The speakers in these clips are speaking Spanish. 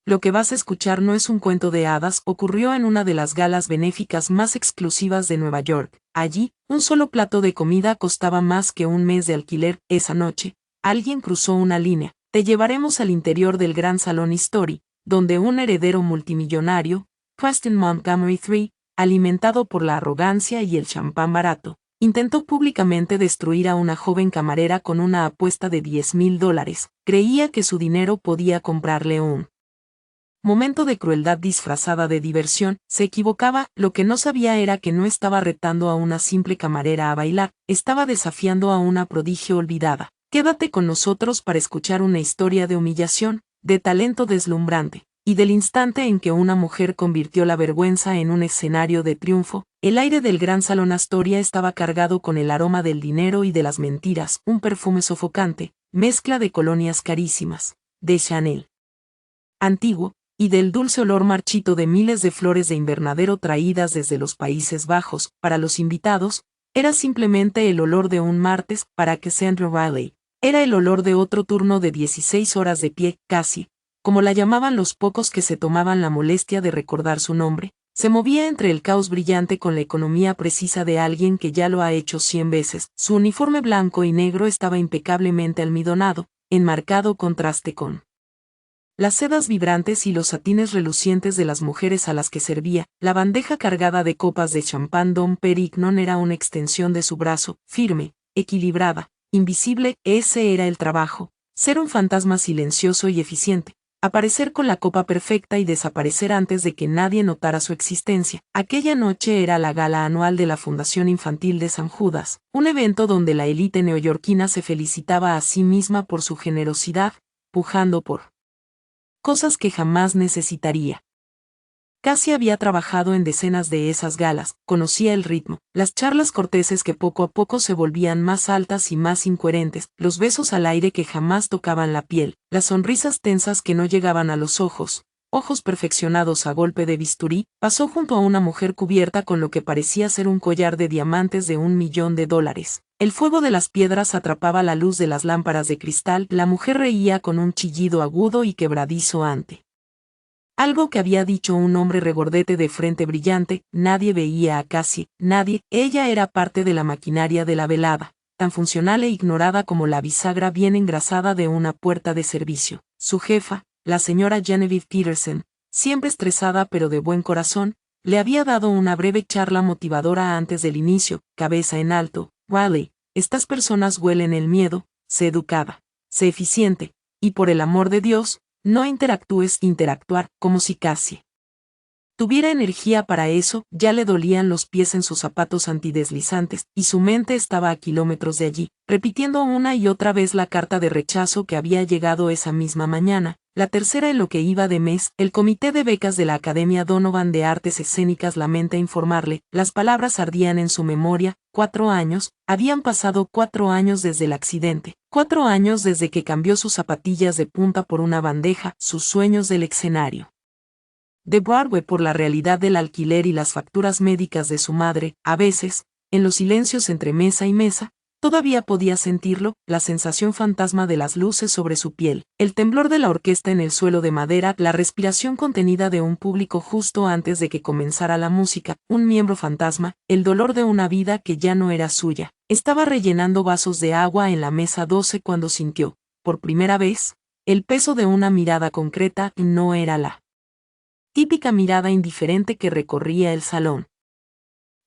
Lo que vas a escuchar no es un cuento de hadas, ocurrió en una de las galas benéficas más exclusivas de Nueva York. Allí, un solo plato de comida costaba más que un mes de alquiler. Esa noche, alguien cruzó una línea. Te llevaremos al interior del gran salón History, donde un heredero multimillonario, Preston Montgomery III, alimentado por la arrogancia y el champán barato, intentó públicamente destruir a una joven camarera con una apuesta de $10,000. Creía que su dinero podía comprarle un momento de crueldad disfrazada de diversión. Se equivocaba. Lo que no sabía era que no estaba retando a una simple camarera a bailar, estaba desafiando a una prodigio olvidada. Quédate con nosotros para escuchar una historia de humillación, de talento deslumbrante, y del instante en que una mujer convirtió la vergüenza en un escenario de triunfo. El aire del gran salón Astoria estaba cargado con el aroma del dinero y de las mentiras, un perfume sofocante, mezcla de colonias carísimas, de Chanel antiguo, y del dulce olor marchito de miles de flores de invernadero traídas desde los Países Bajos. Para los invitados, era simplemente el olor de un martes. Para Cassandra Riley, era el olor de otro turno de 16 horas de pie, casi, como la llamaban los pocos que se tomaban la molestia de recordar su nombre. Se movía entre el caos brillante con la economía precisa de alguien que ya lo ha hecho 100 veces. Su uniforme blanco y negro estaba impecablemente almidonado, en marcado contraste con las sedas vibrantes y los satines relucientes de las mujeres a las que servía. La bandeja cargada de copas de champán Dom Pérignon era una extensión de su brazo, firme, equilibrada, invisible. Ese era el trabajo, ser un fantasma silencioso y eficiente, aparecer con la copa perfecta y desaparecer antes de que nadie notara su existencia. Aquella noche era la gala anual de la Fundación Infantil de San Judas, un evento donde la élite neoyorquina se felicitaba a sí misma por su generosidad, pujando por cosas que jamás necesitaría. Cassie había trabajado en decenas de esas galas, conocía el ritmo, las charlas corteses que poco a poco se volvían más altas y más incoherentes, los besos al aire que jamás tocaban la piel, las sonrisas tensas que no llegaban a los ojos perfeccionados a golpe de bisturí. Pasó junto a una mujer cubierta con lo que parecía ser un collar de diamantes de $1,000,000. El fuego de las piedras atrapaba la luz de las lámparas de cristal. La mujer reía con un chillido agudo y quebradizo ante algo que había dicho un hombre regordete de frente brillante. Nadie veía a Cassie, nadie. Ella era parte de la maquinaria de la velada, tan funcional e ignorada como la bisagra bien engrasada de una puerta de servicio. Su jefa, la señora Genevieve Peterson, siempre estresada pero de buen corazón, le había dado una breve charla motivadora antes del inicio. Cabeza en alto, Riley, estas personas huelen el miedo. Sé educada, sé eficiente, y por el amor de Dios, no interactúes. Interactuar, como si Cassie tuviera energía para eso. Ya le dolían los pies en sus zapatos antideslizantes, y su mente estaba a kilómetros de allí, repitiendo una y otra vez la carta de rechazo que había llegado esa misma mañana, la tercera en lo que iba de mes. El comité de becas de la Academia Donovan de Artes Escénicas lamenta informarle, las palabras ardían en su memoria. 4 años, habían pasado 4 años desde el accidente, 4 años desde que cambió sus zapatillas de punta por una bandeja, sus sueños del escenario de Broadway por la realidad del alquiler y las facturas médicas de su madre. A veces, en los silencios entre mesa y mesa, todavía podía sentirlo, la sensación fantasma de las luces sobre su piel, el temblor de la orquesta en el suelo de madera, la respiración contenida de un público justo antes de que comenzara la música, un miembro fantasma, el dolor de una vida que ya no era suya. Estaba rellenando vasos de agua en la mesa 12 cuando sintió, por primera vez, el peso de una mirada concreta. Y no era la típica mirada indiferente que recorría el salón.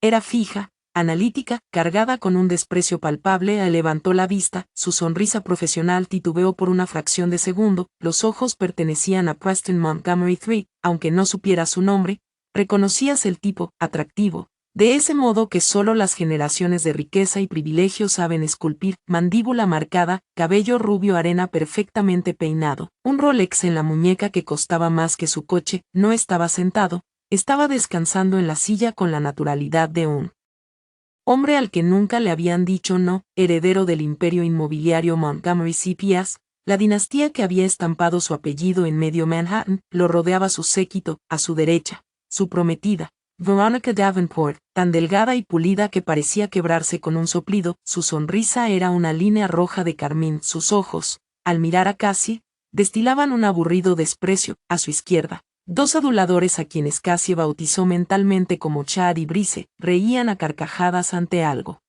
Era fija, analítica, cargada con un desprecio palpable. Levantó la vista, su sonrisa profesional titubeó por una fracción de segundo. Los ojos pertenecían a Preston Montgomery III, aunque no supiera su nombre. Reconocías el tipo, atractivo, de ese modo que solo las generaciones de riqueza y privilegio saben esculpir, mandíbula marcada, cabello rubio arena perfectamente peinado, un Rolex en la muñeca que costaba más que su coche. No estaba sentado, estaba descansando en la silla con la naturalidad de un hombre al que nunca le habían dicho no, heredero del imperio inmobiliario Montgomery CPS, la dinastía que había estampado su apellido en medio Manhattan. Lo rodeaba su séquito, a su derecha, su prometida, Veronica Davenport, tan delgada y pulida que parecía quebrarse con un soplido. Su sonrisa era una línea roja de carmín. Sus ojos, al mirar a Cassie, destilaban un aburrido desprecio. A su izquierda, dos aduladores a quienes Cassie bautizó mentalmente como Chad y Brice, reían a carcajadas ante algo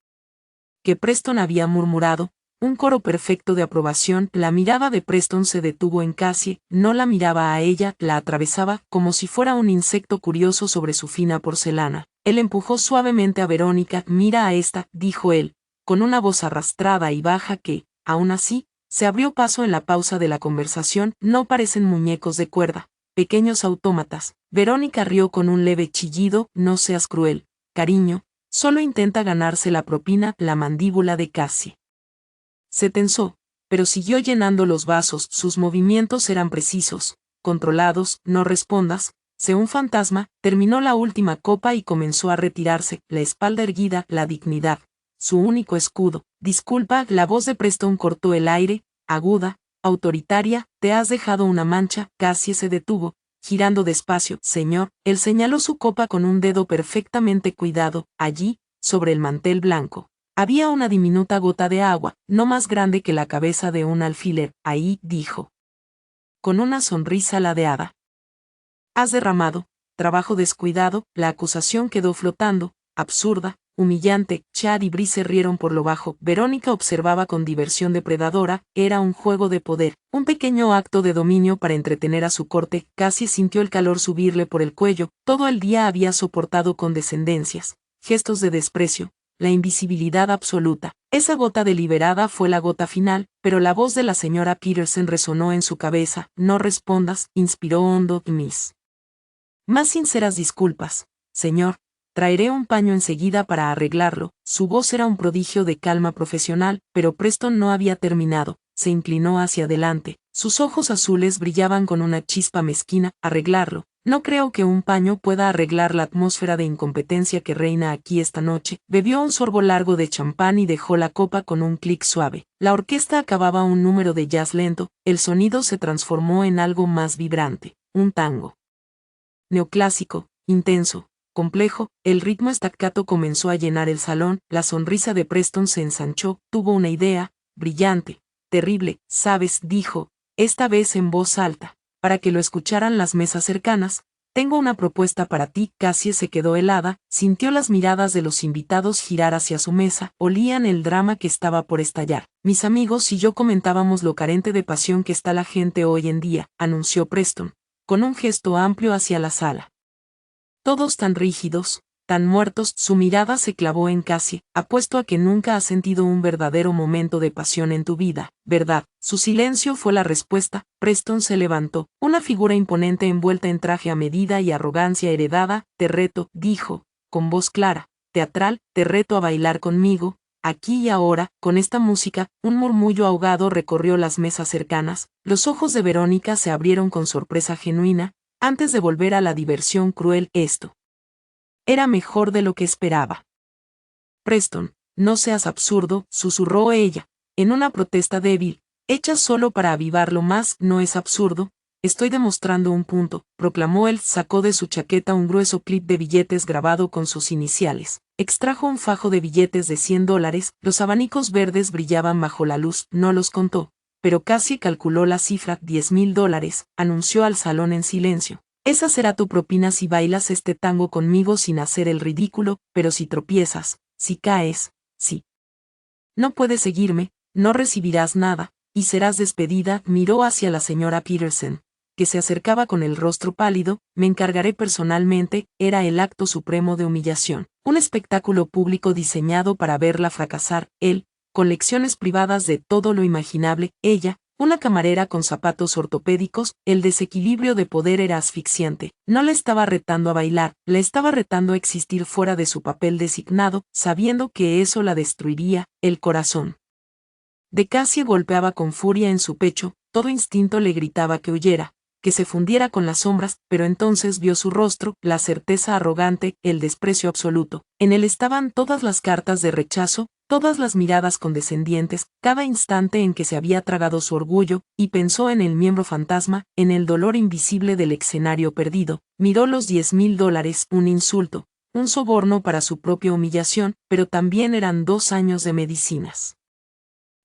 que Preston había murmurado, un coro perfecto de aprobación. La mirada de Preston se detuvo en Cassie, no la miraba a ella, la atravesaba como si fuera un insecto curioso sobre su fina porcelana. Él empujó suavemente a Verónica. Mira a esta, dijo él, con una voz arrastrada y baja que, aún así, se abrió paso en la pausa de la conversación. No parecen muñecos de cuerda, pequeños autómatas. Verónica rió con un leve chillido. No seas cruel, cariño, solo intenta ganarse la propina. La mandíbula de Cassie se tensó, pero siguió llenando los vasos. Sus movimientos eran precisos, controlados. No respondas, sé un fantasma. Terminó la última copa y comenzó a retirarse, la espalda erguida, la dignidad, su único escudo. Disculpa, la voz de Preston cortó el aire, aguda, autoritaria. Te has dejado una mancha. Cassie se detuvo, girando despacio. Señor, él señaló su copa con un dedo perfectamente cuidado. Allí, sobre el mantel blanco, había una diminuta gota de agua, no más grande que la cabeza de un alfiler. Ahí, dijo, con una sonrisa ladeada. Has derramado, trabajo descuidado. La acusación quedó flotando, absurda, humillante. Chad y Brice rieron por lo bajo. Verónica observaba con diversión depredadora. Era un juego de poder, un pequeño acto de dominio para entretener a su corte. Casi sintió el calor subirle por el cuello. Todo el día había soportado condescendencias, gestos de desprecio, la invisibilidad absoluta. Esa gota deliberada fue la gota final, pero la voz de la señora Peterson resonó en su cabeza. No respondas, inspiró hondo Miss. Más sinceras disculpas, señor. Traeré un paño enseguida para arreglarlo. Su voz era un prodigio de calma profesional, pero Preston no había terminado. Se inclinó hacia adelante. Sus ojos azules brillaban con una chispa mezquina. Arreglarlo. No creo que un paño pueda arreglar la atmósfera de incompetencia que reina aquí esta noche. Bebió un sorbo largo de champán y dejó la copa con un clic suave. La orquesta acababa un número de jazz lento. El sonido se transformó en algo más vibrante. Un tango neoclásico, intenso, complejo. El ritmo staccato comenzó a llenar el salón. La sonrisa de Preston se ensanchó. Tuvo una idea, brillante, terrible. Sabes, dijo, esta vez en voz alta, para que lo escucharan las mesas cercanas. Tengo una propuesta para ti. Cassie se quedó helada, sintió las miradas de los invitados girar hacia su mesa. Olían el drama que estaba por estallar. Mis amigos y yo comentábamos lo carente de pasión que está la gente hoy en día, anunció Preston, con un gesto amplio hacia la sala. Todos tan rígidos, tan muertos. Su mirada se clavó en Cassie. Apuesto a que nunca has sentido un verdadero momento de pasión en tu vida, ¿verdad? Su silencio fue la respuesta. Preston se levantó, una figura imponente envuelta en traje a medida y arrogancia heredada. Te reto, dijo, con voz clara, teatral, te reto a bailar conmigo, aquí y ahora. Con esta música. Un murmullo ahogado recorrió las mesas cercanas. Los ojos de Verónica se abrieron con sorpresa genuina. Antes de volver a la diversión cruel, esto era mejor de lo que esperaba. Preston, no seas absurdo, susurró ella, en una protesta débil, hecha solo para avivarlo más. No es absurdo, estoy demostrando un punto, proclamó él. Sacó de su chaqueta un grueso clip de billetes grabado con sus iniciales. Extrajo un fajo de billetes de $100. Los abanicos verdes brillaban bajo la luz. No los contó, pero casi calculó la cifra. $10,000, anunció al salón en silencio. Esa será tu propina si bailas este tango conmigo sin hacer el ridículo. Pero si tropiezas, si caes, si no puedes seguirme, no recibirás nada, y serás despedida. Miró hacia la señora Peterson, que se acercaba con el rostro pálido. Me encargaré personalmente. Era el acto supremo de humillación, un espectáculo público diseñado para verla fracasar. Él, con lecciones privadas de todo lo imaginable. Ella, una camarera con zapatos ortopédicos. El desequilibrio de poder era asfixiante. No le estaba retando a bailar, le estaba retando a existir fuera de su papel designado, sabiendo que eso la destruiría. El corazón de Cassie golpeaba con furia en su pecho. Todo instinto le gritaba que huyera, que se fundiera con las sombras, pero entonces vio su rostro, la certeza arrogante, el desprecio absoluto. En él estaban todas las cartas de rechazo, todas las miradas condescendientes, cada instante en que se había tragado su orgullo, y pensó en el miembro fantasma, en el dolor invisible del escenario perdido. Miró los $10,000, un insulto, un soborno para su propia humillación, pero también eran 2 años de medicinas.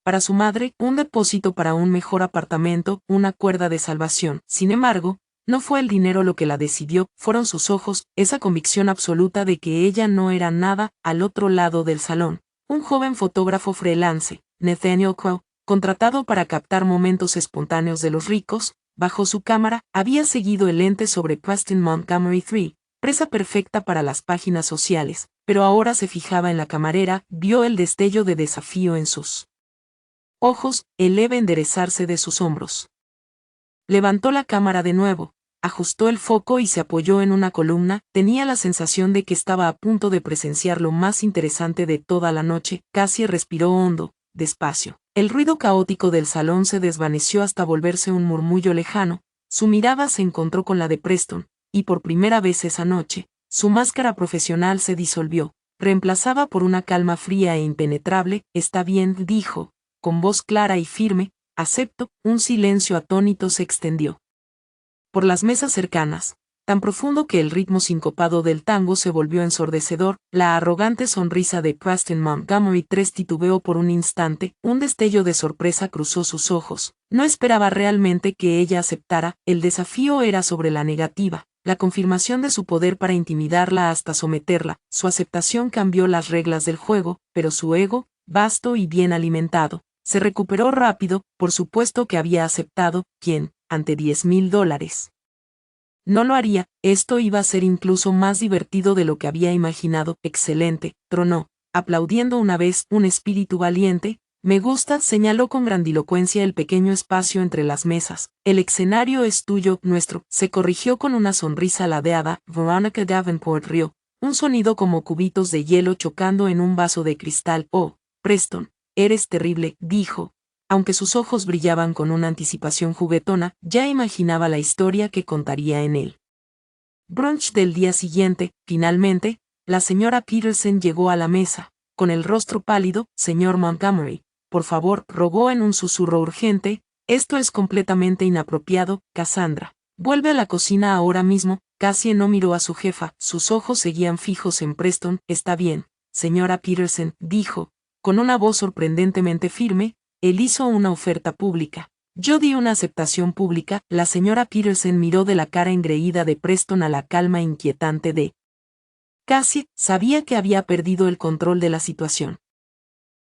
Para su madre, un depósito para un mejor apartamento, una cuerda de salvación. Sin embargo, no fue el dinero lo que la decidió, fueron sus ojos, esa convicción absoluta de que ella no era nada. Al otro lado del salón, un joven fotógrafo freelance, Nathaniel Crowe, contratado para captar momentos espontáneos de los ricos, bajo su cámara, había seguido el lente sobre Preston Montgomery 3, presa perfecta para las páginas sociales, pero ahora se fijaba en la camarera, vio el destello de desafío en sus ojos, el leve enderezarse de sus hombros. Levantó la cámara de nuevo, ajustó el foco y se apoyó en una columna. Tenía la sensación de que estaba a punto de presenciar lo más interesante de toda la noche. Cassie respiró hondo, despacio. El ruido caótico del salón se desvaneció hasta volverse un murmullo lejano. Su mirada se encontró con la de Preston, y por primera vez esa noche, su máscara profesional se disolvió, reemplazada por una calma fría e impenetrable. «Está bien», dijo, con voz clara y firme. «Acepto». Un silencio atónito se extendió por las mesas cercanas, tan profundo que el ritmo sincopado del tango se volvió ensordecedor. La arrogante sonrisa de Preston Montgomery 3 titubeó por un instante, un destello de sorpresa cruzó sus ojos. No esperaba realmente que ella aceptara, el desafío era sobre la negativa, la confirmación de su poder para intimidarla hasta someterla. Su aceptación cambió las reglas del juego, pero su ego, vasto y bien alimentado, se recuperó rápido. Por supuesto que había aceptado. ¿Quién, ante $10,000? No lo haría. Esto iba a ser incluso más divertido de lo que había imaginado. «Excelente», tronó, aplaudiendo una vez. «Un espíritu valiente». «Me gusta», señaló con grandilocuencia el pequeño espacio entre las mesas. «El escenario es tuyo». «Nuestro», se corrigió con una sonrisa ladeada. Veronica Davenport rió, un sonido como cubitos de hielo chocando en un vaso de cristal. «Oh, Preston, eres terrible», dijo. Aunque sus ojos brillaban con una anticipación juguetona, ya imaginaba la historia que contaría en el brunch del día siguiente. Finalmente, la señora Peterson llegó a la mesa, con el rostro pálido. «Señor Montgomery, por favor», rogó en un susurro urgente, «esto es completamente inapropiado». «Cassandra, vuelve a la cocina ahora mismo». Cassie no miró a su jefa, sus ojos seguían fijos en Preston. «Está bien, señora Peterson», dijo, con una voz sorprendentemente firme. «Él hizo una oferta pública. Yo di una aceptación pública». La señora Peterson miró de la cara engreída de Preston a la calma inquietante de Cassie. Sabía que había perdido el control de la situación.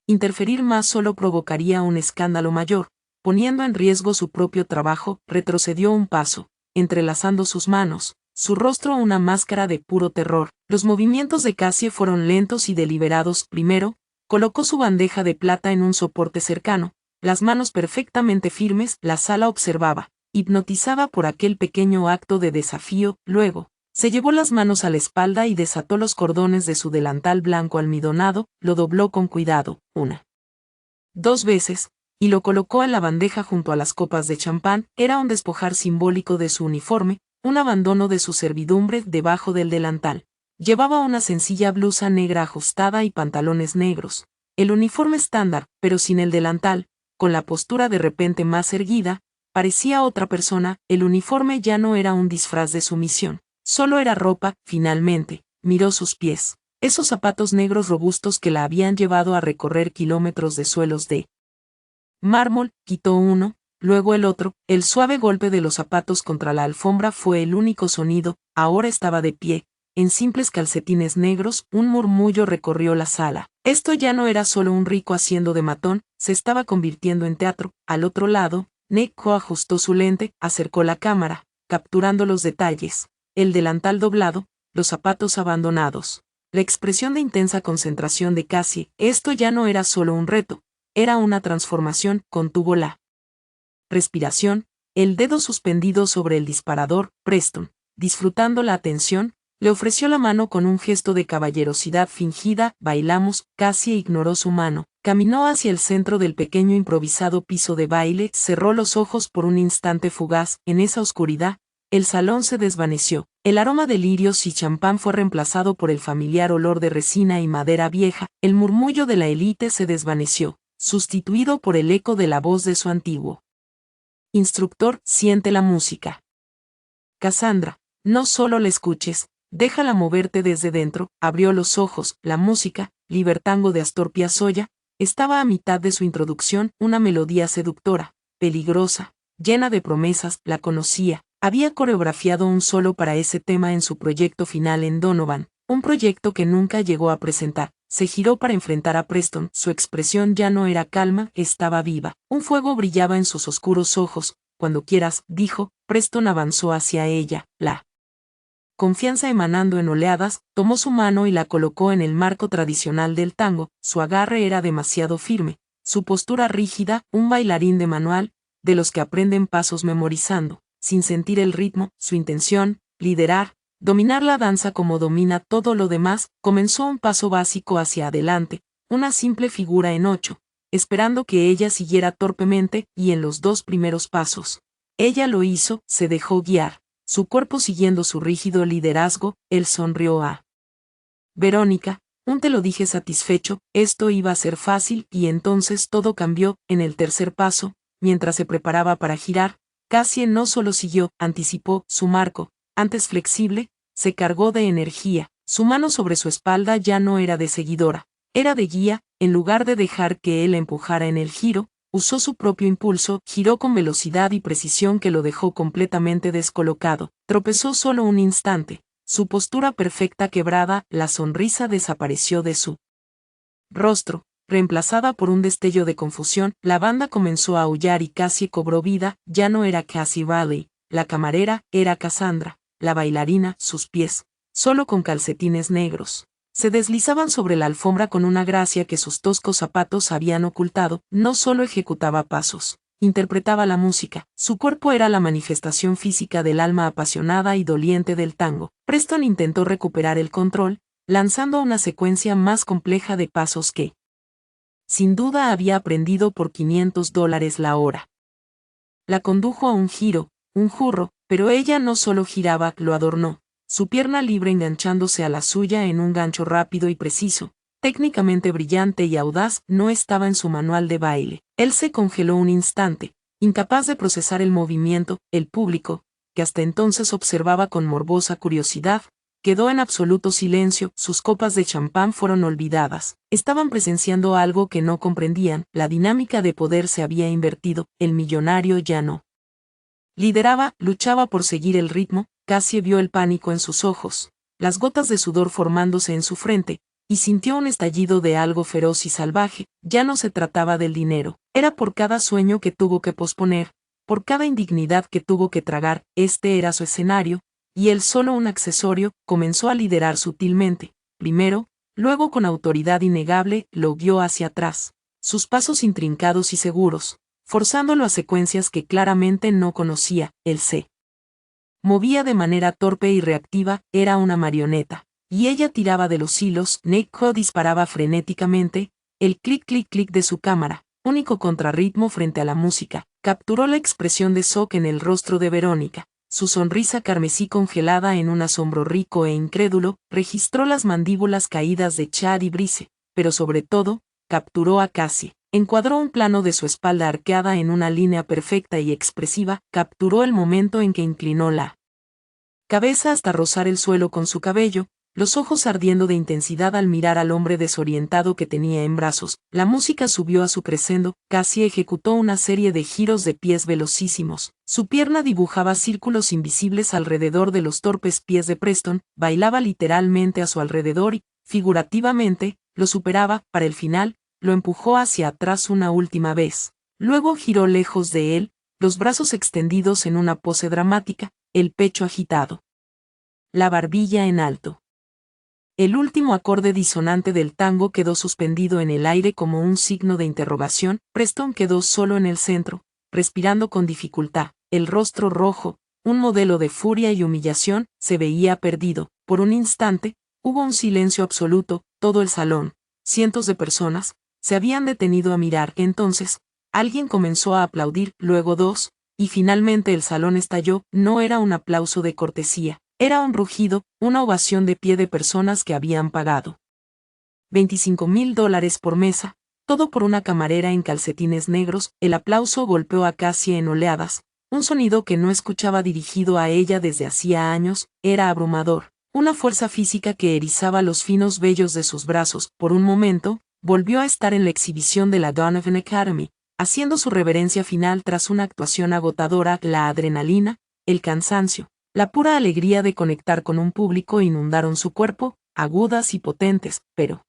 Interferir más solo provocaría un escándalo mayor, poniendo en riesgo su propio trabajo. Retrocedió un paso, entrelazando sus manos, su rostro una máscara de puro terror. Los movimientos de Cassie fueron lentos y deliberados. Primero, colocó su bandeja de plata en un soporte cercano, las manos perfectamente firmes. La sala observaba, hipnotizada por aquel pequeño acto de desafío. Luego, se llevó las manos a la espalda y desató los cordones de su delantal blanco almidonado. Lo dobló con cuidado, una, dos veces, y lo colocó en la bandeja junto a las copas de champán. Era un despojar simbólico de su uniforme, un abandono de su servidumbre. Debajo del delantal llevaba una sencilla blusa negra ajustada y pantalones negros. El uniforme estándar, pero sin el delantal, con la postura de repente más erguida, parecía otra persona. El uniforme ya no era un disfraz de sumisión, solo era ropa. Finalmente, miró sus pies, esos zapatos negros robustos que la habían llevado a recorrer kilómetros de suelos de mármol. Quitó uno, luego el otro. El suave golpe de los zapatos contra la alfombra fue el único sonido. Ahora estaba de pie, en simples calcetines negros. Un murmullo recorrió la sala. Esto ya no era solo un rico haciendo de matón, se estaba convirtiendo en teatro. Al otro lado, Neko ajustó su lente, acercó la cámara, capturando los detalles: el delantal doblado, los zapatos abandonados, la expresión de intensa concentración de Cassie. Esto ya no era solo un reto, era una transformación. Contuvo la respiración, el dedo suspendido sobre el disparador. Preston, disfrutando la atención, le ofreció la mano con un gesto de caballerosidad fingida. «Bailamos». Cassie ignoró su mano, caminó hacia el centro del pequeño improvisado piso de baile, cerró los ojos por un instante fugaz. En esa oscuridad, el salón se desvaneció. El aroma de lirios y champán fue reemplazado por el familiar olor de resina y madera vieja. El murmullo de la élite se desvaneció, sustituido por el eco de la voz de su antiguo instructor: «Siente la música. Cassandra, no solo la escuches, déjala moverte desde dentro». Abrió los ojos. La música, Libertango de Astor Piazzolla, Estaba a mitad de su introducción, una melodía seductora, peligrosa, llena de promesas, la conocía. Había coreografiado un solo para ese tema en su proyecto final en Donovan, un proyecto que nunca llegó a presentar. Se giró para enfrentar a Preston, su expresión ya no era calma, estaba viva. Un fuego brillaba en sus oscuros ojos. Cuando quieras, dijo. Preston avanzó hacia ella, la confianza emanando en oleadas, tomó su mano y la colocó en el marco tradicional del tango. Su agarre era demasiado firme, su postura rígida, un bailarín de manual, de los que aprenden pasos memorizando, sin sentir el ritmo. Su intención, liderar, dominar la danza como domina todo lo demás. Comenzó un paso básico hacia adelante, una simple figura en 8, esperando que ella siguiera torpemente, y en los 2 primeros pasos. Ella lo hizo, se dejó guiar, su cuerpo siguiendo su rígido liderazgo. Él sonrió a Verónica, te lo dije satisfecho, esto iba a ser fácil, y entonces todo cambió. En el tercer paso, mientras se preparaba para girar, Cassie no solo siguió, anticipó, su marco, antes flexible, se cargó de energía. Su mano sobre su espalda ya no era de seguidora, era de guía. En lugar de dejar que él la empujara en el giro, usó su propio impulso, giró con velocidad y precisión que lo dejó completamente descolocado. Tropezó solo un instante, su postura perfecta quebrada, la sonrisa desapareció de su rostro, reemplazada por un destello de confusión. La banda comenzó a aullar y Cassie cobró vida. Ya no era Cassie Riley, la camarera, era Cassandra, la bailarina. Sus pies, solo con calcetines negros, se deslizaban sobre la alfombra con una gracia que sus toscos zapatos habían ocultado. No solo ejecutaba pasos, interpretaba la música. Su cuerpo era la manifestación física del alma apasionada y doliente del tango. Preston intentó recuperar el control, lanzando una secuencia más compleja de pasos que, sin duda, había aprendido por $500 la hora. La condujo a un giro, un jurro, pero ella no solo giraba, lo adornó. Su pierna libre enganchándose a la suya en un gancho rápido y preciso, técnicamente brillante y audaz, no estaba en su manual de baile. Él se congeló un instante, incapaz de procesar el movimiento. El público, que hasta entonces observaba con morbosa curiosidad, quedó en absoluto silencio. Sus copas de champán fueron olvidadas. Estaban presenciando algo que no comprendían. La dinámica de poder se había invertido. El millonario ya no lideraba, luchaba por seguir el ritmo. Cassie vio el pánico en sus ojos, las gotas de sudor formándose en su frente, y sintió un estallido de algo feroz y salvaje. Ya no se trataba del dinero, era por cada sueño que tuvo que posponer, por cada indignidad que tuvo que tragar. Este era su escenario, y él solo un accesorio. Comenzó a liderar sutilmente, primero, luego con autoridad innegable, lo guió hacia atrás, sus pasos intrincados y seguros, forzándolo a secuencias que claramente no conocía. Él se movía de manera torpe y reactiva, era una marioneta, y ella tiraba de los hilos. Neko disparaba frenéticamente, el clic-clic-clic de su cámara, único contrarritmo frente a la música, capturó la expresión de shock en el rostro de Verónica, su sonrisa carmesí congelada en un asombro rico e incrédulo. Registró las mandíbulas caídas de Chad y Brice, pero sobre todo, capturó a Cassie. Encuadró un plano de su espalda arqueada en una línea perfecta y expresiva. Capturó el momento en que inclinó la cabeza hasta rozar el suelo con su cabello, los ojos ardiendo de intensidad al mirar al hombre desorientado que tenía en brazos. La música subió a su crescendo. Cassie ejecutó una serie de giros de pies velocísimos. Su pierna dibujaba círculos invisibles alrededor de los torpes pies de Preston, bailaba literalmente a su alrededor y, figurativamente, lo superaba. Para el final, lo empujó hacia atrás una última vez. Luego giró lejos de él, los brazos extendidos en una pose dramática, el pecho agitado, la barbilla en alto. El último acorde disonante del tango quedó suspendido en el aire como un signo de interrogación. Preston quedó solo en el centro, respirando con dificultad, el rostro rojo, un modelo de furia y humillación. Se veía perdido. Por un instante, hubo un silencio absoluto. Todo el salón, cientos de personas, se habían detenido a mirar. Entonces, alguien comenzó a aplaudir, luego dos, y finalmente el salón estalló. No era un aplauso de cortesía, era un rugido, una ovación de pie de personas que habían pagado $25,000 por mesa, todo por una camarera en calcetines negros. El aplauso golpeó a Cassie en oleadas, un sonido que no escuchaba dirigido a ella desde hacía años. Era abrumador, una fuerza física que erizaba los finos vellos de sus brazos. Por un momento, volvió a estar en la exhibición de la Donovan Academy, haciendo su reverencia final tras una actuación agotadora. La adrenalina, el cansancio, la pura alegría de conectar con un público inundaron su cuerpo, agudas y potentes, pero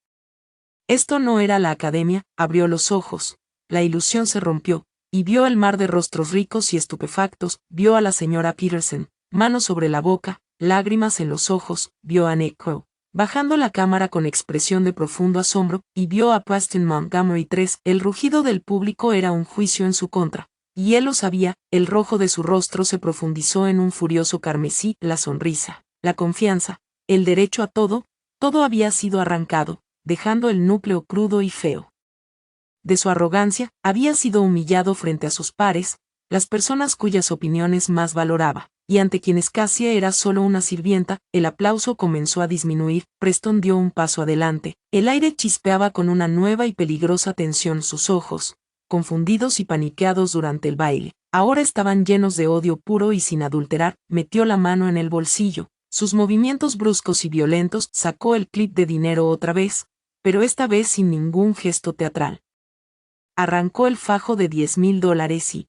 esto no era la academia. Abrió los ojos, la ilusión se rompió, y vio el mar de rostros ricos y estupefactos. Vio a la señora Peterson, manos sobre la boca, lágrimas en los ojos. Vio a Nick Crow, bajando la cámara con expresión de profundo asombro, y vio a Preston Montgomery III. El rugido del público era un juicio en su contra, y él lo sabía. El rojo de su rostro se profundizó en un furioso carmesí. La sonrisa, la confianza, el derecho a todo había sido arrancado, dejando el núcleo crudo y feo de su arrogancia. Había sido humillado frente a sus pares, las personas cuyas opiniones más valoraba, y ante quienes Cassie era solo una sirvienta. El aplauso comenzó a disminuir. Preston dio un paso adelante, el aire chispeaba con una nueva y peligrosa tensión. Sus ojos, confundidos y paniqueados durante el baile, ahora estaban llenos de odio puro y sin adulterar. Metió la mano en el bolsillo, sus movimientos bruscos y violentos. Sacó el clip de dinero otra vez, pero esta vez sin ningún gesto teatral. Arrancó el fajo de $10,000 y,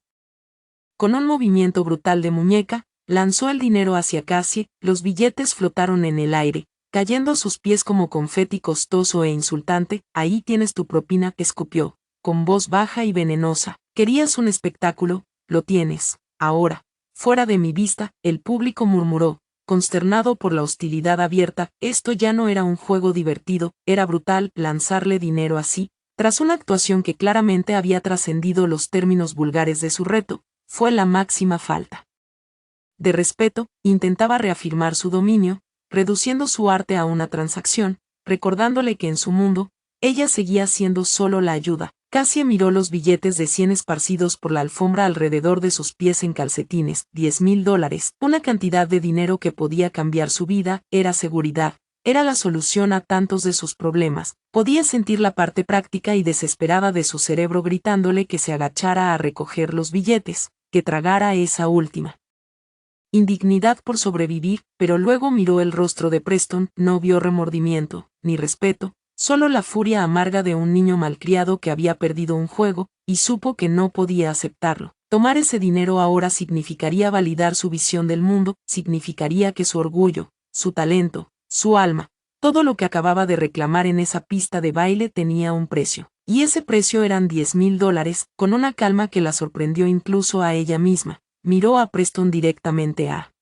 con un movimiento brutal de muñeca, lanzó el dinero hacia Cassie. Los billetes flotaron en el aire, cayendo a sus pies como confeti costoso e insultante. Ahí tienes tu propina, escupió, con voz baja y venenosa. ¿Querías un espectáculo? Lo tienes, ahora, fuera de mi vista. El público murmuró, consternado por la hostilidad abierta. Esto ya no era un juego divertido, era brutal. Lanzarle dinero así, tras una actuación que claramente había trascendido los términos vulgares de su reto, fue la máxima falta de respeto. Intentaba reafirmar su dominio, reduciendo su arte a una transacción, recordándole que en su mundo, ella seguía siendo solo la ayuda. Cassie miró los billetes de 100 esparcidos por la alfombra alrededor de sus pies en calcetines. $10,000, una cantidad de dinero que podía cambiar su vida. Era seguridad, era la solución a tantos de sus problemas. Podía sentir la parte práctica y desesperada de su cerebro gritándole que se agachara a recoger los billetes, que tragara esa última indignidad por sobrevivir. Pero luego miró el rostro de Preston. No vio remordimiento, ni respeto, solo la furia amarga de un niño malcriado que había perdido un juego, y supo que no podía aceptarlo. Tomar ese dinero ahora significaría validar su visión del mundo, significaría que su orgullo, su talento, su alma, todo lo que acababa de reclamar en esa pista de baile tenía un precio. Y ese precio eran $10,000. Con una calma que la sorprendió incluso a ella misma, miró a Preston directamente a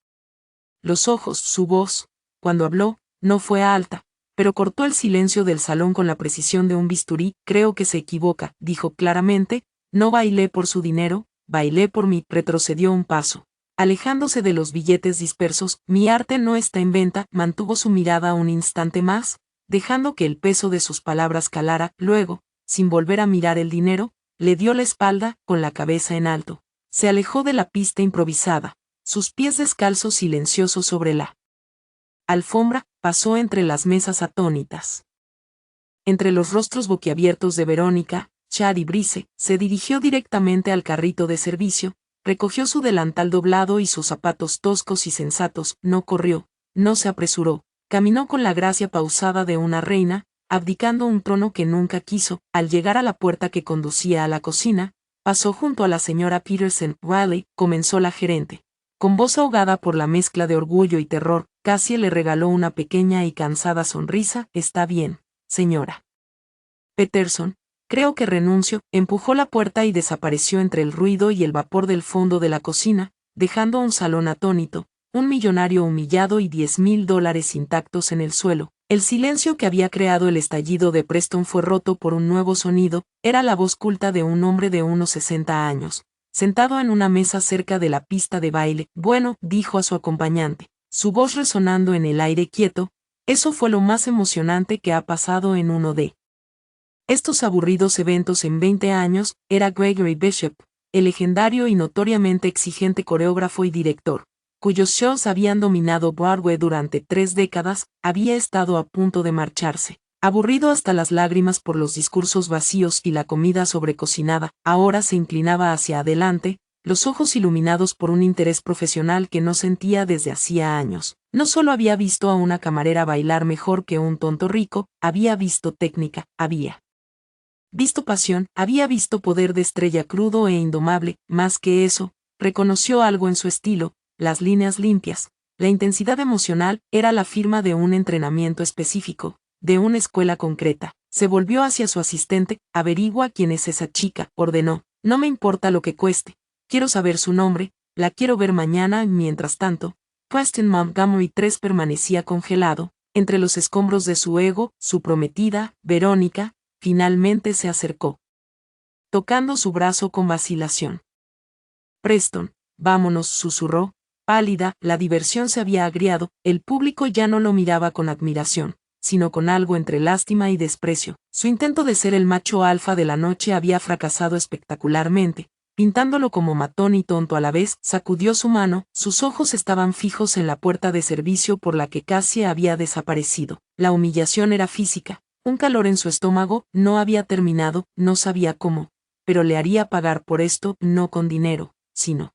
los ojos. Su voz, cuando habló, no fue alta, pero cortó el silencio del salón con la precisión de un bisturí. Creo que se equivoca, dijo claramente. No bailé por su dinero, bailé por mí. Retrocedió un paso, alejándose de los billetes dispersos. Mi arte no está en venta. Mantuvo su mirada un instante más, dejando que el peso de sus palabras calara. Luego, sin volver a mirar el dinero, le dio la espalda, con la cabeza en alto. Se alejó de la pista improvisada, sus pies descalzos silenciosos sobre la alfombra. Pasó entre las mesas atónitas, entre los rostros boquiabiertos de Verónica, Chad y Brice. Se dirigió directamente al carrito de servicio, recogió su delantal doblado y sus zapatos toscos y sensatos. No corrió, no se apresuró, caminó con la gracia pausada de una reina, abdicando un trono que nunca quiso. Al llegar a la puerta que conducía a la cocina, pasó junto a la señora Peterson. Riley, comenzó la gerente, con voz ahogada por la mezcla de orgullo y terror. Cassie le regaló una pequeña y cansada sonrisa. Está bien, señora Peterson, creo que renuncio. Empujó la puerta y desapareció entre el ruido y el vapor del fondo de la cocina, dejando un salón atónito, un millonario humillado y $10,000 intactos en el suelo. El silencio que había creado el estallido de Preston fue roto por un nuevo sonido. Era la voz culta de un hombre de unos 60 años, sentado en una mesa cerca de la pista de baile. Bueno, dijo a su acompañante, su voz resonando en el aire quieto, eso fue lo más emocionante que ha pasado en uno de estos aburridos eventos en 20 años. Era Gregory Bishop, el legendario y notoriamente exigente coreógrafo y director, cuyos shows habían dominado Broadway durante 3 décadas. Había estado a punto de marcharse, aburrido hasta las lágrimas por los discursos vacíos y la comida sobrecocinada. Ahora se inclinaba hacia adelante, los ojos iluminados por un interés profesional que no sentía desde hacía años. No solo había visto a una camarera bailar mejor que un tonto rico, había visto técnica, había visto pasión, había visto poder de estrella crudo e indomable, más que eso, reconoció algo en su estilo, las líneas limpias. La intensidad emocional era la firma de un entrenamiento específico, de una escuela concreta. Se volvió hacia su asistente. Averigua quién es esa chica, ordenó. No me importa lo que cueste. Quiero saber su nombre, la quiero ver mañana. Mientras tanto, Preston Montgomery III permanecía congelado, entre los escombros de su ego. Su prometida, Verónica, finalmente se acercó, tocando su brazo con vacilación. Preston, vámonos, susurró. Pálida, la diversión se había agriado, el público ya no lo miraba con admiración, sino con algo entre lástima y desprecio. Su intento de ser el macho alfa de la noche había fracasado espectacularmente, pintándolo como matón y tonto a la vez. Sacudió su mano, sus ojos estaban fijos en la puerta de servicio por la que Cassie había desaparecido. La humillación era física, un calor en su estómago. No había terminado, no sabía cómo, pero le haría pagar por esto, no con dinero, sino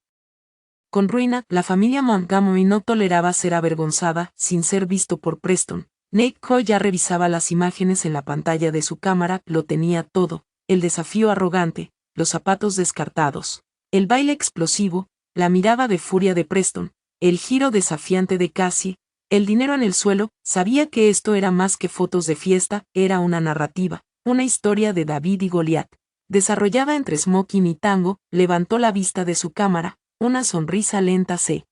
con ruina. La familia Montgomery no toleraba ser avergonzada, sin ser visto por Preston. Nate Coy ya revisaba las imágenes en la pantalla de su cámara. Lo tenía todo: el desafío arrogante, los zapatos descartados, el baile explosivo, la mirada de furia de Preston, el giro desafiante de Cassie, el dinero en el suelo. Sabía que esto era más que fotos de fiesta, era una narrativa, una historia de David y Goliat, desarrollada entre smoking y tango. Levantó la vista de su cámara. Una sonrisa lenta se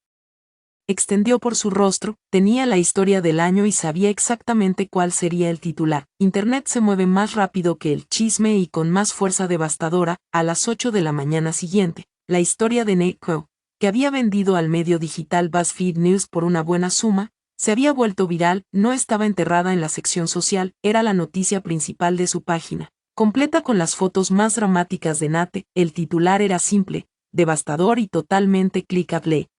extendió por su rostro. Tenía la historia del año y sabía exactamente cuál sería el titular. Internet se mueve más rápido que el chisme y con más fuerza devastadora. A las 8 de la mañana siguiente, la historia de Nate Coe, que había vendido al medio digital BuzzFeed News por una buena suma, se había vuelto viral. No estaba enterrada en la sección social, era la noticia principal de su página, completa con las fotos más dramáticas de Nate. El titular era simple, devastador y totalmente clickable.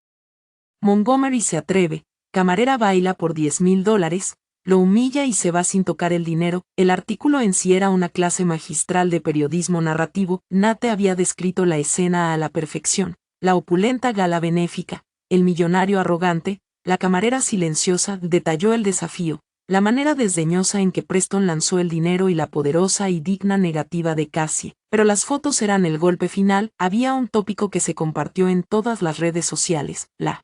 Montgomery se atreve, camarera baila por $10,000, lo humilla y se va sin tocar el dinero. El artículo en sí era una clase magistral de periodismo narrativo. Nate había descrito la escena a la perfección: la opulenta gala benéfica, el millonario arrogante, la camarera silenciosa. Detalló el desafío, la manera desdeñosa en que Preston lanzó el dinero y la poderosa y digna negativa de Cassie. Pero las fotos eran el golpe final. Había un tópico que se compartió en todas las redes sociales. La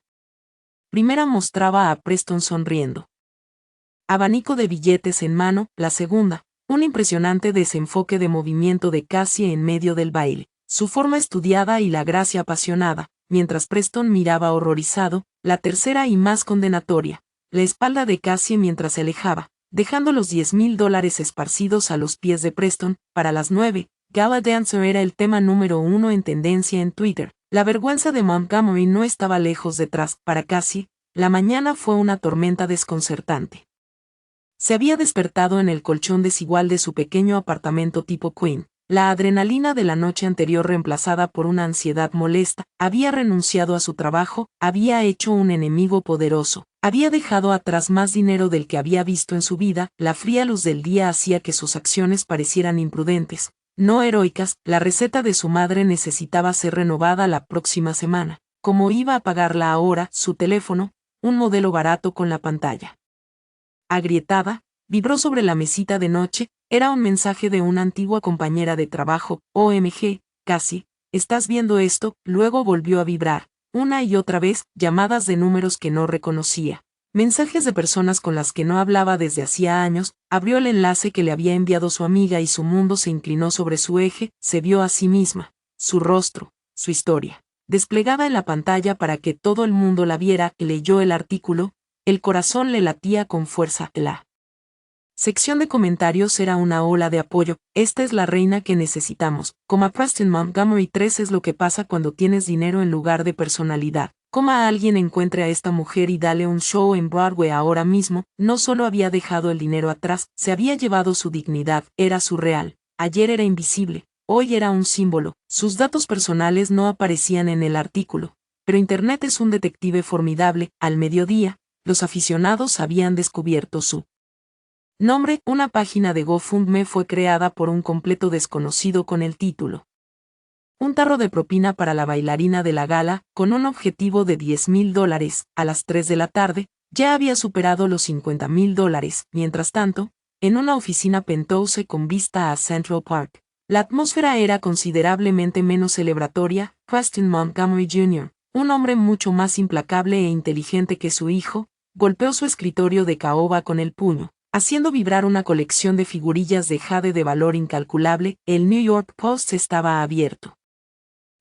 primera mostraba a Preston sonriendo, abanico de billetes en mano. La segunda, un impresionante desenfoque de movimiento de Cassie en medio del baile, su forma estudiada y la gracia apasionada, mientras Preston miraba horrorizado. La tercera y más condenatoria, la espalda de Cassie mientras se alejaba, dejando los $10,000 esparcidos a los pies de Preston. Para las 9, Gala Dancer era el tema número 1 en tendencia en Twitter. La vergüenza de Montgomery no estaba lejos detrás. Para Cassie, la mañana fue una tormenta desconcertante. Se había despertado en el colchón desigual de su pequeño apartamento tipo Queen. La adrenalina de la noche anterior reemplazada por una ansiedad molesta. Había renunciado a su trabajo, había hecho un enemigo poderoso, había dejado atrás más dinero del que había visto en su vida. La fría luz del día hacía que sus acciones parecieran imprudentes, no heroicas. La receta de su madre necesitaba ser renovada la próxima semana. ¿Cómo iba a pagarla ahora? Su teléfono, un modelo barato con la pantalla agrietada, vibró sobre la mesita de noche. Era un mensaje de una antigua compañera de trabajo. OMG, Cassie, ¿estás viendo esto? Luego volvió a vibrar, una y otra vez. Llamadas de números que no reconocía, mensajes de personas con las que no hablaba desde hacía años. Abrió el enlace que le había enviado su amiga y su mundo se inclinó sobre su eje. Se vio a sí misma, su rostro, su historia, desplegada en la pantalla para que todo el mundo la viera. Leyó el artículo, el corazón le latía con fuerza. La sección de comentarios era una ola de apoyo. Esta es la reina que necesitamos. Preston Montgomery III es lo que pasa cuando tienes dinero en lugar de personalidad. Alguien encuentre a esta mujer y dale un show en Broadway ahora mismo. No solo había dejado el dinero atrás, se había llevado su dignidad. Era surreal. Ayer era invisible, hoy era un símbolo. Sus datos personales no aparecían en el artículo, pero Internet es un detective formidable. Al mediodía, los aficionados habían descubierto su nombre. Una página de GoFundMe fue creada por un completo desconocido con el título: un tarro de propina para la bailarina de la gala, con un objetivo de $10,000. A las 3 de la tarde, ya había superado los $50,000. Mientras tanto, en una oficina penthouse con vista a Central Park, La atmósfera era considerablemente menos celebratoria. Preston Montgomery Jr., un hombre mucho más implacable e inteligente que su hijo, golpeó su escritorio de caoba con el puño, haciendo vibrar una colección de figurillas de jade de valor incalculable. El New York Post estaba abierto.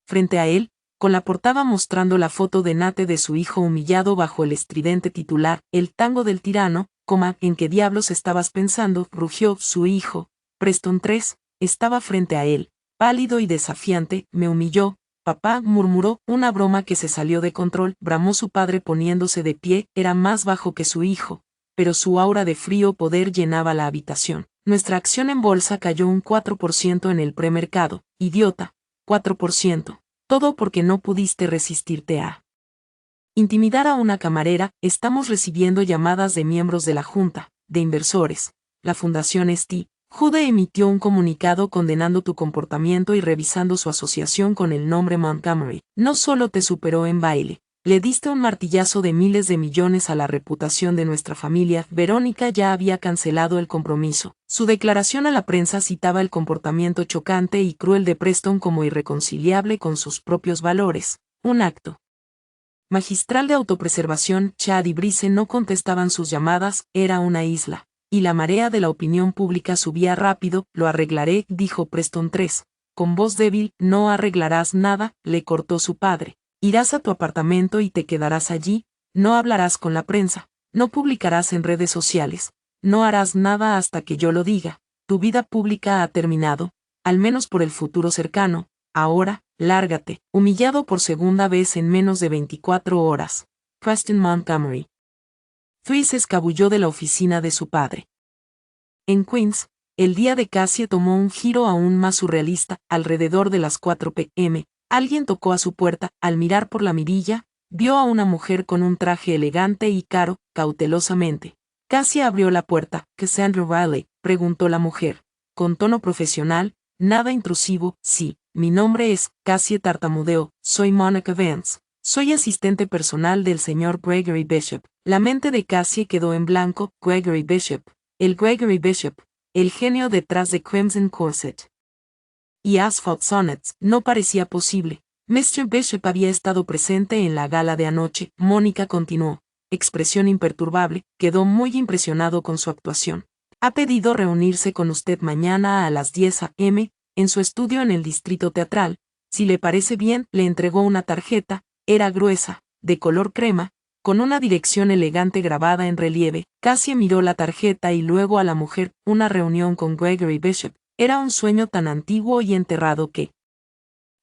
Frente a él, con la portada mostrando la foto de Nate de su hijo humillado bajo el estridente titular, El tango del tirano, ¿en qué diablos estabas pensando?, rugió su hijo. Preston III estaba frente a él, pálido y desafiante. Me humilló, papá, murmuró. Una broma que se salió de control, bramó su padre poniéndose de pie. Era más bajo que su hijo, pero su aura de frío poder llenaba la habitación. Nuestra acción en bolsa cayó un 4% en el premercado. Idiota, 4%. Todo porque no pudiste resistirte a intimidar a una camarera. Estamos recibiendo llamadas de miembros de la Junta de Inversores. La Fundación St. Jude emitió un comunicado condenando tu comportamiento y revisando su asociación con el nombre Montgomery. No solo te superó en baile, le diste un martillazo de miles de millones a la reputación de nuestra familia. Verónica ya había cancelado el compromiso. Su declaración a la prensa citaba el comportamiento chocante y cruel de Preston como irreconciliable con sus propios valores. Un acto magistral de autopreservación. Chad y Brice no contestaban sus llamadas. Era una isla, y la marea de la opinión pública subía rápido. Lo arreglaré, dijo Preston III, con voz débil. No arreglarás nada, le cortó su padre. Irás a tu apartamento y te quedarás allí. No hablarás con la prensa, no publicarás en redes sociales, no harás nada hasta que yo lo diga. Tu vida pública ha terminado, al menos por el futuro cercano. Ahora, lárgate. Humillado por segunda vez en menos de 24 horas. Preston Montgomery III se escabulló de la oficina de su padre. En Queens, el día de Cassie tomó un giro aún más surrealista. Alrededor de las 4 p.m., alguien tocó a su puerta. Al mirar por la mirilla, vio a una mujer con un traje elegante y caro. Cautelosamente, Cassie abrió la puerta. ¿Cassandra Riley?, preguntó la mujer, con tono profesional, nada intrusivo. Sí, mi nombre es, Cassie tartamudeó, soy Monica Vance. Soy asistente personal del señor Gregory Bishop. La mente de Cassie quedó en blanco. Gregory Bishop, el Gregory Bishop, el genio detrás de Crimson Corset y Asphalt Sonnets. No parecía posible. Mr. Bishop había estado presente en la gala de anoche. Mónica continuó, expresión imperturbable. Quedó muy impresionado con su actuación. Ha pedido reunirse con usted mañana a las 10 a.m., en su estudio en el Distrito Teatral. Si le parece bien. Le entregó una tarjeta. Era gruesa, de color crema, con una dirección elegante grabada en relieve. Cassie miró la tarjeta y luego a la mujer. Una reunión con Gregory Bishop. Era un sueño tan antiguo y enterrado que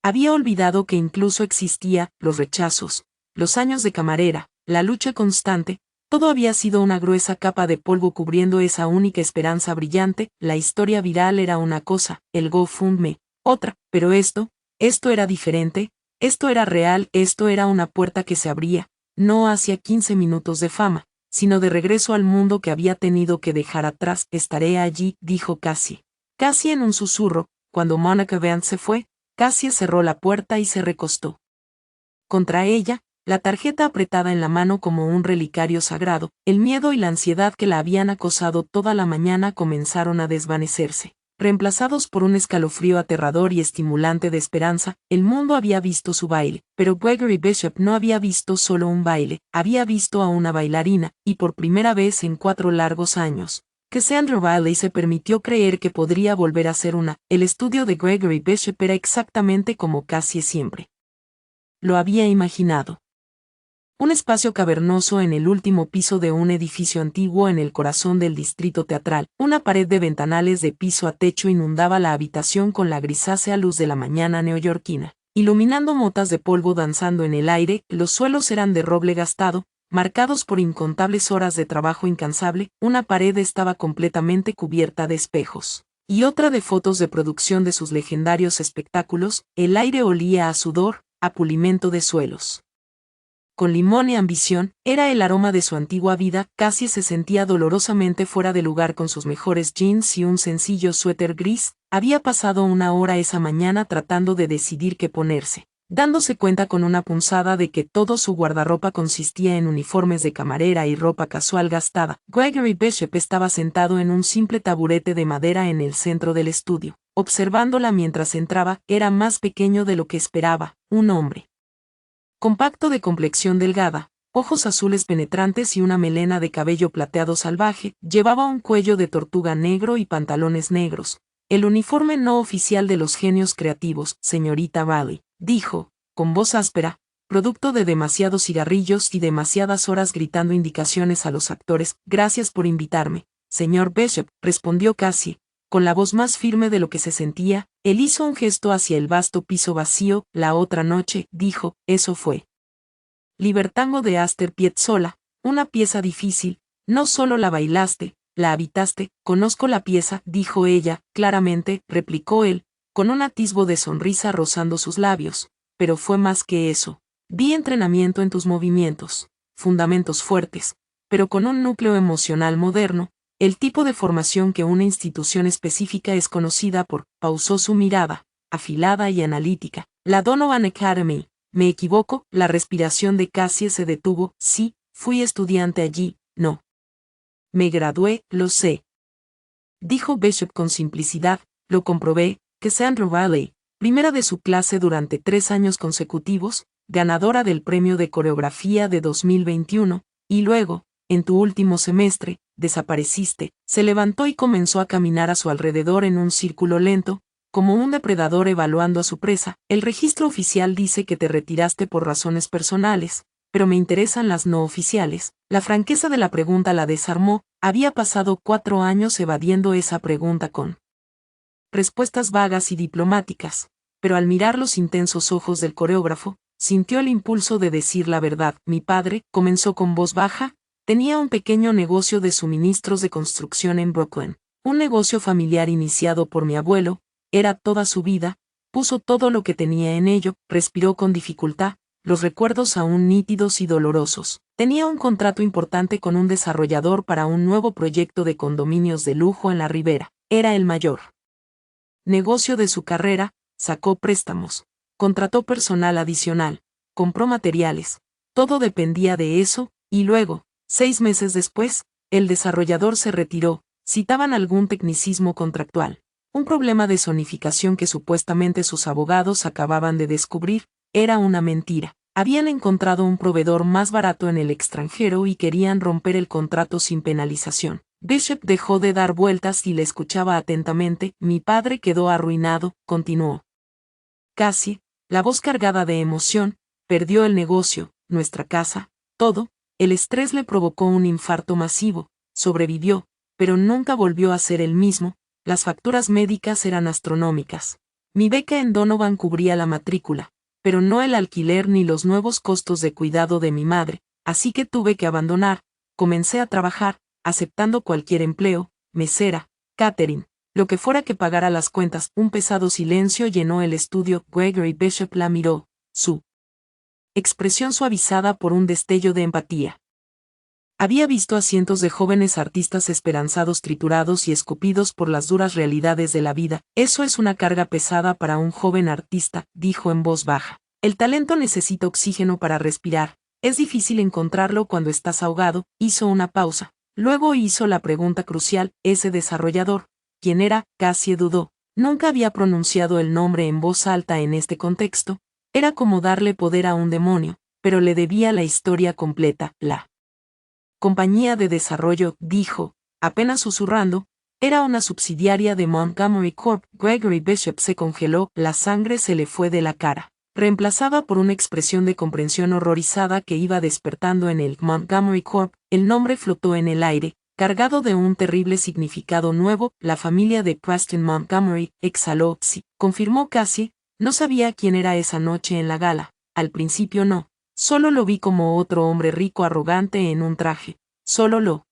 había olvidado que incluso existía. Los rechazos, los años de camarera, la lucha constante, todo había sido una gruesa capa de polvo cubriendo esa única esperanza brillante. La historia viral era una cosa, el GoFundMe, otra, pero esto era diferente. Esto era real. Esto era una puerta que se abría, no hacia 15 minutos de fama, sino de regreso al mundo que había tenido que dejar atrás. Estaré allí, dijo Cassie. Casi en un susurro. Cuando Monica Vance se fue, Cassie cerró la puerta y se recostó contra ella, la tarjeta apretada en la mano como un relicario sagrado. El miedo y la ansiedad que la habían acosado toda la mañana comenzaron a desvanecerse, reemplazados por un escalofrío aterrador y estimulante de esperanza. El mundo había visto su baile, pero Gregory Bishop no había visto solo un baile, había visto a una bailarina, y por primera vez en 4 largos años, Cassandra Riley se permitió creer que podría volver a ser una. El estudio de Gregory Bishop era exactamente como Cassie siempre lo había imaginado. Un espacio cavernoso en el último piso de un edificio antiguo en el corazón del Distrito Teatral. Una pared de ventanales de piso a techo inundaba la habitación con la grisácea luz de la mañana neoyorquina, iluminando motas de polvo danzando en el aire. Los suelos eran de roble gastado, marcados por incontables horas de trabajo incansable. Una pared estaba completamente cubierta de espejos, y otra de fotos de producción de sus legendarios espectáculos. El aire olía a sudor, a pulimento de suelos. Con limón y ambición, era el aroma de su antigua vida. Cassie se sentía dolorosamente fuera de lugar con sus mejores jeans y un sencillo suéter gris. Había pasado una hora esa mañana tratando de decidir qué ponerse, dándose cuenta con una punzada de que todo su guardarropa consistía en uniformes de camarera y ropa casual gastada. Gregory Bishop estaba sentado en un simple taburete de madera en el centro del estudio, observándola mientras entraba, era más pequeño de lo que esperaba, un hombre compacto de complexión delgada, ojos azules penetrantes y una melena de cabello plateado salvaje, llevaba un cuello de tortuga negro y pantalones negros. El uniforme no oficial de los genios creativos, señorita Valley, dijo, con voz áspera, producto de demasiados cigarrillos y demasiadas horas gritando indicaciones a los actores. Gracias por invitarme, señor Bishop, respondió Cassie, con la voz más firme de lo que se sentía. Él hizo un gesto hacia el vasto piso vacío. La otra noche, dijo, eso fue Libertango de Astor Piazzolla, una pieza difícil. No solo la bailaste, la habitaste. Conozco la pieza, dijo ella, claramente, replicó él, con un atisbo de sonrisa rozando sus labios. Pero fue más que eso. Vi entrenamiento en tus movimientos, fundamentos fuertes, pero con un núcleo emocional moderno, el tipo de formación que una institución específica es conocida por. Pausó su mirada, afilada y analítica. La Donovan Academy. ¿Me equivoco? La respiración de Cassie se detuvo. Sí, fui estudiante allí. No. Me gradué, lo sé. Dijo Bishop con simplicidad. Lo comprobé. Cassandra Valley, primera de su clase durante 3 años consecutivos, ganadora del premio de coreografía de 2021, y luego, en tu último semestre, desapareciste. Se levantó y comenzó a caminar a su alrededor en un círculo lento, como un depredador evaluando a su presa. El registro oficial dice que te retiraste por razones personales, pero me interesan las no oficiales. La franqueza de la pregunta la desarmó. Había pasado 4 años evadiendo esa pregunta con respuestas vagas y diplomáticas, pero al mirar los intensos ojos del coreógrafo, sintió el impulso de decir la verdad. Mi padre, comenzó con voz baja, tenía un pequeño negocio de suministros de construcción en Brooklyn, un negocio familiar iniciado por mi abuelo. Era toda su vida, puso todo lo que tenía en ello. Respiró con dificultad, los recuerdos aún nítidos y dolorosos. Tenía un contrato importante con un desarrollador para un nuevo proyecto de condominios de lujo en la Ribera. Era el mayor negocio de su carrera. Sacó préstamos, contrató personal adicional, compró materiales. Todo dependía de eso, y luego, 6 meses después, el desarrollador se retiró. Citaban algún tecnicismo contractual. Un problema de zonificación que supuestamente sus abogados acababan de descubrir. Era una mentira. Habían encontrado un proveedor más barato en el extranjero y querían romper el contrato sin penalización. Bishop dejó de dar vueltas y le escuchaba atentamente. Mi padre quedó arruinado, continuó Cassie, la voz cargada de emoción. Perdió el negocio, nuestra casa, todo. El estrés le provocó un infarto masivo. Sobrevivió, pero nunca volvió a ser el mismo. Las facturas médicas eran astronómicas. Mi beca en Donovan cubría la matrícula, pero no el alquiler ni los nuevos costos de cuidado de mi madre, así que tuve que abandonar. Comencé a trabajar, aceptando cualquier empleo, mesera, catering, lo que fuera que pagara las cuentas. Un pesado silencio llenó el estudio. Gregory Bishop la miró, su expresión suavizada por un destello de empatía. Había visto a cientos de jóvenes artistas esperanzados triturados y escupidos por las duras realidades de la vida. Eso es una carga pesada para un joven artista, dijo en voz baja. El talento necesita oxígeno para respirar. Es difícil encontrarlo cuando estás ahogado. Hizo una pausa. Luego hizo la pregunta crucial. Ese desarrollador, ¿quién era? Cassie dudó. Nunca había pronunciado el nombre en voz alta en este contexto. Era como darle poder a un demonio, pero le debía la historia completa. La compañía de desarrollo, dijo, apenas susurrando, era una subsidiaria de Montgomery Corp. Gregory Bishop se congeló, la sangre se le fue de la cara, reemplazada por una expresión de comprensión horrorizada que iba despertando en el Montgomery Corp. El nombre flotó en el aire, cargado de un terrible significado nuevo. La familia de Preston Montgomery, exhaló. Sí, confirmó Cassie. No sabía quién era esa noche en la gala. Al principio no. Solo lo vi como otro hombre rico arrogante en un traje. Solo lo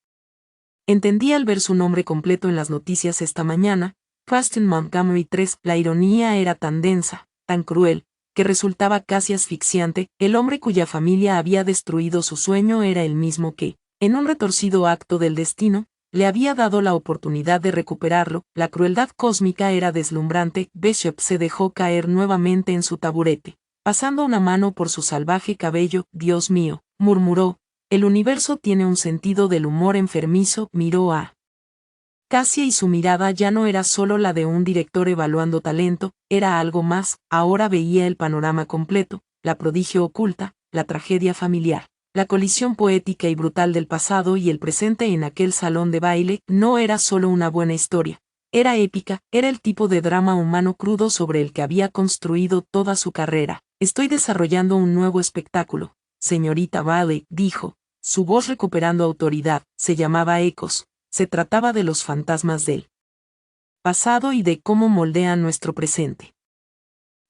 entendí al ver su nombre completo en las noticias esta mañana. Preston Montgomery III. La ironía era tan densa, tan cruel, que resultaba casi asfixiante. El hombre cuya familia había destruido su sueño era el mismo que, en un retorcido acto del destino, le había dado la oportunidad de recuperarlo. La crueldad cósmica era deslumbrante. Bishop se dejó caer nuevamente en su taburete, pasando una mano por su salvaje cabello. Dios mío, murmuró, el universo tiene un sentido del humor enfermizo. Miró a Cassie y su mirada ya no era solo la de un director evaluando talento, era algo más, ahora veía el panorama completo, la prodigio oculta, la tragedia familiar. La colisión poética y brutal del pasado y el presente en aquel salón de baile no era solo una buena historia. Era épica, era el tipo de drama humano crudo sobre el que había construido toda su carrera. Estoy desarrollando un nuevo espectáculo, señorita Valley, dijo, su voz recuperando autoridad, se llamaba Ecos. Se trataba de los fantasmas del pasado y de cómo moldean nuestro presente.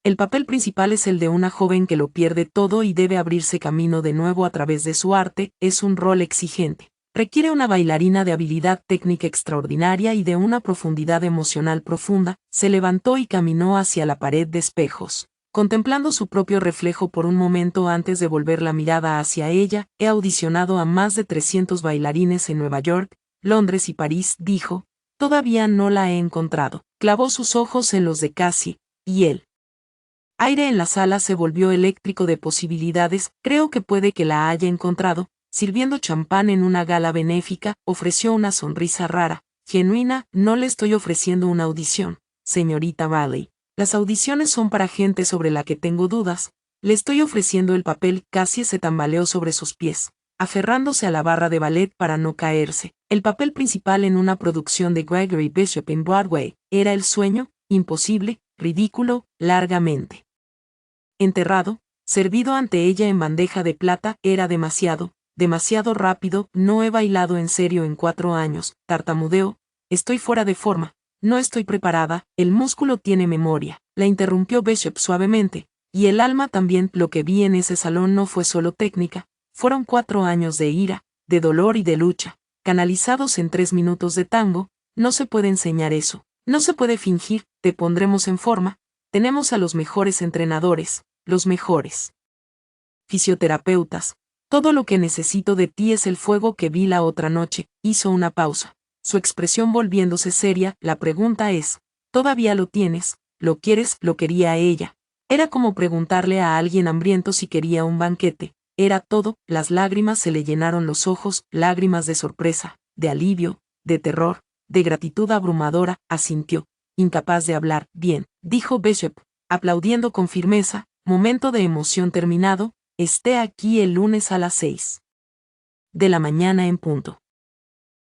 El papel principal es el de una joven que lo pierde todo y debe abrirse camino de nuevo a través de su arte, es un rol exigente. Requiere una bailarina de habilidad técnica extraordinaria y de una profundidad emocional profunda. Se levantó y caminó hacia la pared de espejos. Contemplando su propio reflejo por un momento antes de volver la mirada hacia ella, he audicionado a más de 300 bailarines en Nueva York, Londres y París, dijo, todavía no la he encontrado. Clavó sus ojos en los de Cassie, y el aire en la sala se volvió eléctrico de posibilidades. Creo que puede que la haya encontrado. Sirviendo champán en una gala benéfica, ofreció una sonrisa rara, genuina. No le estoy ofreciendo una audición, señorita Valley. Las audiciones son para gente sobre la que tengo dudas. Le estoy ofreciendo el papel. Cassie se tambaleó sobre sus pies, aferrándose a la barra de ballet para no caerse. El papel principal en una producción de Gregory Bishop en Broadway era el sueño, imposible, ridículo, largamente enterrado, servido ante ella en bandeja de plata. Era demasiado rápido. No he bailado en serio en 4 años, tartamudeó. Estoy fuera de forma, no estoy preparada. El músculo tiene memoria, la interrumpió Bishop suavemente, y el alma también. Lo que vi en ese salón no fue solo técnica, fueron 4 años de ira, de dolor y de lucha, canalizados en 3 minutos de tango. No se puede enseñar eso, no se puede fingir. Te pondremos en forma, tenemos a los mejores entrenadores, los mejores fisioterapeutas. Todo lo que necesito de ti es el fuego que vi la otra noche. Hizo una pausa, su expresión volviéndose seria. La pregunta es, ¿todavía lo tienes? ¿Lo quieres? Lo quería ella. Era como preguntarle a alguien hambriento si quería un banquete. Era todo. Las lágrimas se le llenaron los ojos, lágrimas de sorpresa, de alivio, de terror, de gratitud abrumadora. Asintió, incapaz de hablar. Bien, dijo Bishop, aplaudiendo con firmeza. Momento de emoción terminado. Esté aquí el lunes a las 6 de la mañana en punto.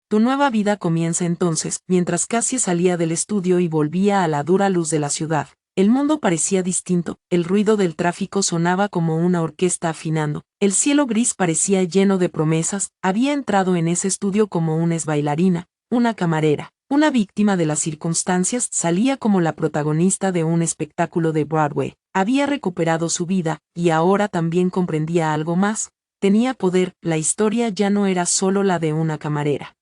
Tu nueva vida comienza entonces. Mientras Cassie salía del estudio y volvía a la dura luz de la ciudad, el mundo parecía distinto. El ruido del tráfico sonaba como una orquesta afinando. El cielo gris parecía lleno de promesas. Había entrado en ese estudio como una bailarina, una camarera, una víctima de las circunstancias. Salía como la protagonista de un espectáculo de Broadway. Había recuperado su vida, y ahora también comprendía algo más. Tenía poder. La historia ya no era solo la de una camarera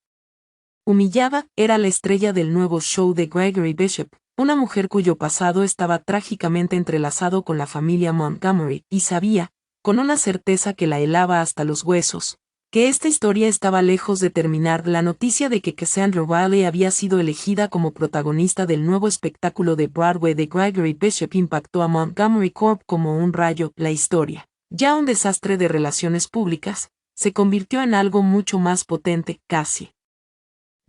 humillada, era la estrella del nuevo show de Gregory Bishop, una mujer cuyo pasado estaba trágicamente entrelazado con la familia Montgomery, y sabía, con una certeza que la helaba hasta los huesos, que esta historia estaba lejos de terminar. La noticia de que Cassandra Wiley había sido elegida como protagonista del nuevo espectáculo de Broadway de Gregory Bishop impactó a Montgomery Corp como un rayo. La historia, ya un desastre de relaciones públicas, se convirtió en algo mucho más potente. Cassie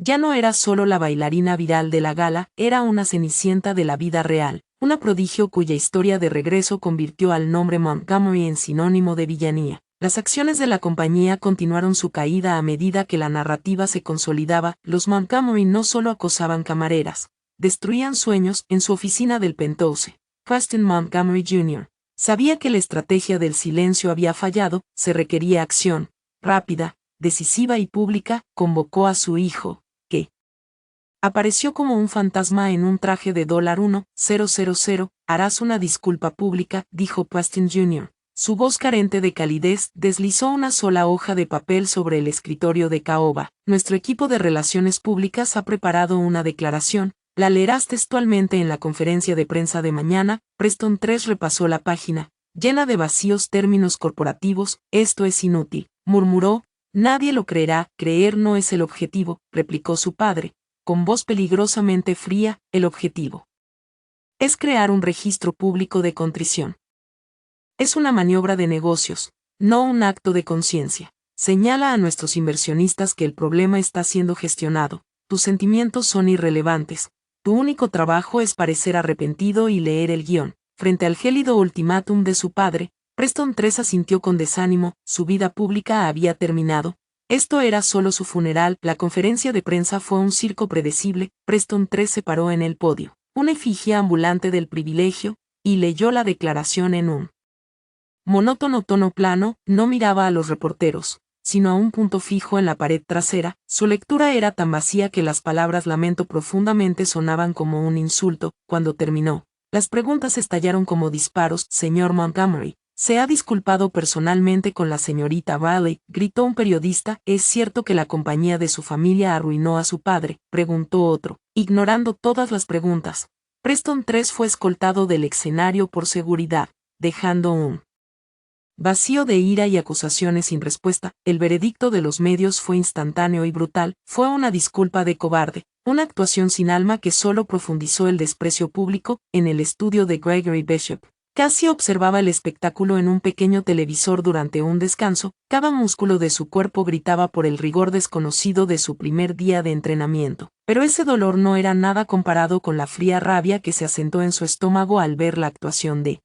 ya no era solo la bailarina viral de la gala, era una cenicienta de la vida real, una prodigio cuya historia de regreso convirtió al nombre Montgomery en sinónimo de villanía. Las acciones de la compañía continuaron su caída a medida que la narrativa se consolidaba. Los Montgomery no solo acosaban camareras, destruían sueños. En su oficina del penthouse, Preston Montgomery Jr. sabía que la estrategia del silencio había fallado. Se requería acción, rápida, decisiva y pública. Convocó a su hijo, que apareció como un fantasma en un traje de $1,000. Harás una disculpa pública, dijo Preston Jr. Su voz carente de calidez deslizó una sola hoja de papel sobre el escritorio de Caoba. Nuestro equipo de relaciones públicas ha preparado una declaración. La leerás textualmente en la conferencia de prensa de mañana. Preston 3 repasó la página, llena de vacíos términos corporativos. Esto es inútil, murmuró. Nadie lo creerá. Creer no es el objetivo, replicó su padre, con voz peligrosamente fría. El objetivo es crear un registro público de contrición. Es una maniobra de negocios, no un acto de conciencia. Señala a nuestros inversionistas que el problema está siendo gestionado. tus sentimientos son irrelevantes. Tu único trabajo es parecer arrepentido y leer el guión. Frente al gélido ultimátum de su padre, Preston III asintió con desánimo, su vida pública había terminado. Esto era solo su funeral. La conferencia de prensa fue un circo predecible. Preston III se paró en el podio, una efigie ambulante del privilegio, y leyó la declaración en un monótono tono plano. No miraba a los reporteros, sino a un punto fijo en la pared trasera. Su lectura era tan vacía que las palabras lamento profundamente sonaban como un insulto. Cuando terminó, las preguntas estallaron como disparos. Señor Montgomery, ¿se ha disculpado personalmente con la señorita Riley?, gritó un periodista. ¿Es cierto que la compañía de su familia arruinó a su padre?, preguntó otro, ignorando todas las preguntas. Preston III fue escoltado del escenario por seguridad, dejando un vacío de ira y acusaciones sin respuesta. El veredicto de los medios fue instantáneo y brutal. Fue una disculpa de cobarde, una actuación sin alma que solo profundizó el desprecio público. En el estudio de Gregory Bishop, Cassie observaba el espectáculo en un pequeño televisor durante un descanso. Cada músculo de su cuerpo gritaba por el rigor desconocido de su primer día de entrenamiento, pero ese dolor no era nada comparado con la fría rabia que se asentó en su estómago al ver la actuación de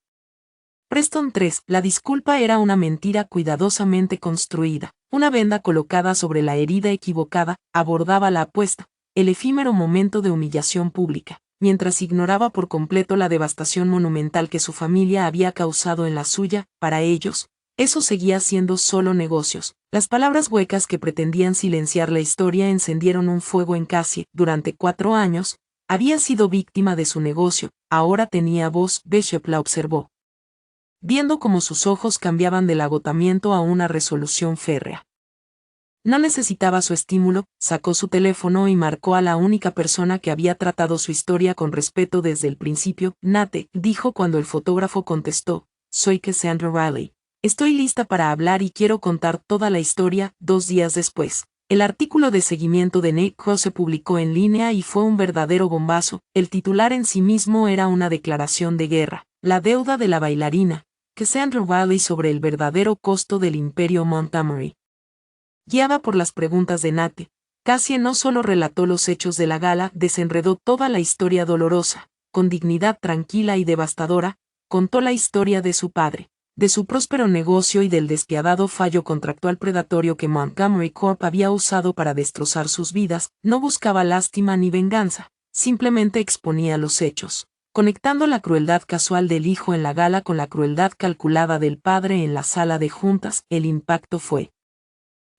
Preston III. La disculpa era una mentira cuidadosamente construida. Una venda colocada sobre la herida equivocada abordaba la apuesta, el efímero momento de humillación pública, mientras ignoraba por completo la devastación monumental que su familia había causado en la suya. Para ellos, eso seguía siendo solo negocios. Las palabras huecas que pretendían silenciar la historia encendieron un fuego en Cassie. Durante 4 años, había sido víctima de su negocio, ahora tenía voz. Bishop la observó, viendo cómo sus ojos cambiaban del agotamiento a una resolución férrea. No necesitaba su estímulo. Sacó su teléfono y marcó a la única persona que había tratado su historia con respeto desde el principio. Nate, dijo cuando el fotógrafo contestó, soy Cassandra Riley. Estoy lista para hablar y quiero contar toda la historia. 2 días después, el artículo de seguimiento de Nate Cross se publicó en línea y fue un verdadero bombazo. El titular en sí mismo era una declaración de guerra. La deuda de la bailarina Cassandra Riley sobre el verdadero costo del Imperio Montgomery. Guiada por las preguntas de Nate, Cassie no solo relató los hechos de la gala, desenredó toda la historia dolorosa. Con dignidad tranquila y devastadora, contó la historia de su padre, de su próspero negocio y del despiadado fallo contractual predatorio que Montgomery Corp había usado para destrozar sus vidas. No buscaba lástima ni venganza, simplemente exponía los hechos, conectando la crueldad casual del hijo en la gala con la crueldad calculada del padre en la sala de juntas. El impacto fue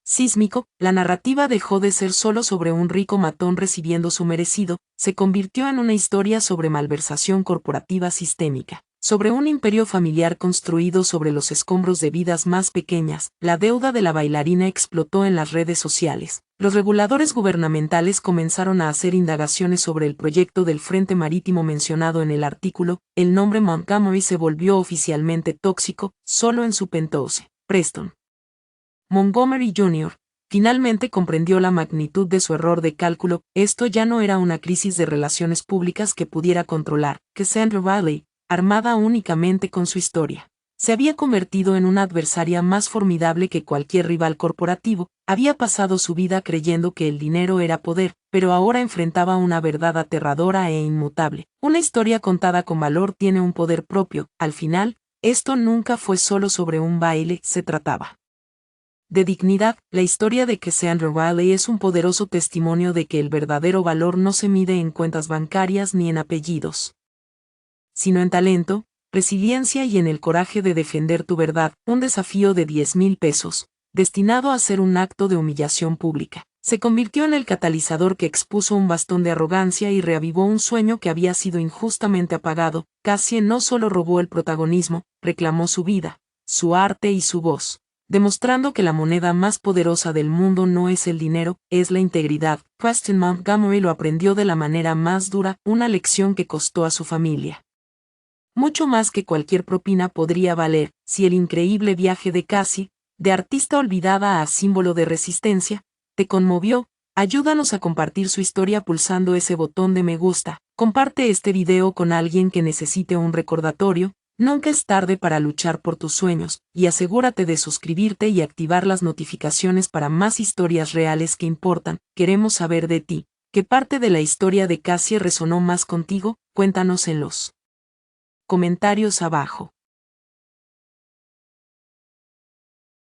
sísmico. La narrativa dejó de ser solo sobre un rico matón recibiendo su merecido, se convirtió en una historia sobre malversación corporativa sistémica, sobre un imperio familiar construido sobre los escombros de vidas más pequeñas. La deuda de la bailarina explotó en las redes sociales. Los reguladores gubernamentales comenzaron a hacer indagaciones sobre el proyecto del Frente Marítimo mencionado en el artículo. El nombre Montgomery se volvió oficialmente tóxico, solo en su penthouse. Preston Montgomery Jr. finalmente comprendió la magnitud de su error de cálculo. Esto ya no era una crisis de relaciones públicas que pudiera controlar. Cassandra Riley, armada únicamente con su historia, se había convertido en una adversaria más formidable que cualquier rival corporativo. Había pasado su vida creyendo que el dinero era poder, pero ahora enfrentaba una verdad aterradora e inmutable. Una historia contada con valor tiene un poder propio. Al final, esto nunca fue solo sobre un baile, se trataba de dignidad. La historia de Cassandra Riley es un poderoso testimonio de que el verdadero valor no se mide en cuentas bancarias ni en apellidos, sino en talento, resiliencia y en el coraje de defender tu verdad. Un desafío de 10,000 pesos, destinado a ser un acto de humillación pública, se convirtió en el catalizador que expuso un bastón de arrogancia y reavivó un sueño que había sido injustamente apagado. Cassie no solo robó el protagonismo, reclamó su vida, su arte y su voz, demostrando que la moneda más poderosa del mundo no es el dinero, es la integridad. Preston Montgomery lo aprendió de la manera más dura, una lección que costó a su familia mucho más que cualquier propina podría valer. Si el increíble viaje de Cassie, de artista olvidada a símbolo de resistencia, te conmovió, ayúdanos a compartir su historia pulsando ese botón de me gusta. Comparte este video con alguien que necesite un recordatorio. Nunca es tarde para luchar por tus sueños, y asegúrate de suscribirte y activar las notificaciones para más historias reales que importan. Queremos saber de ti. ¿Qué parte de la historia de Cassie resonó más contigo? Cuéntanos en los comentarios abajo.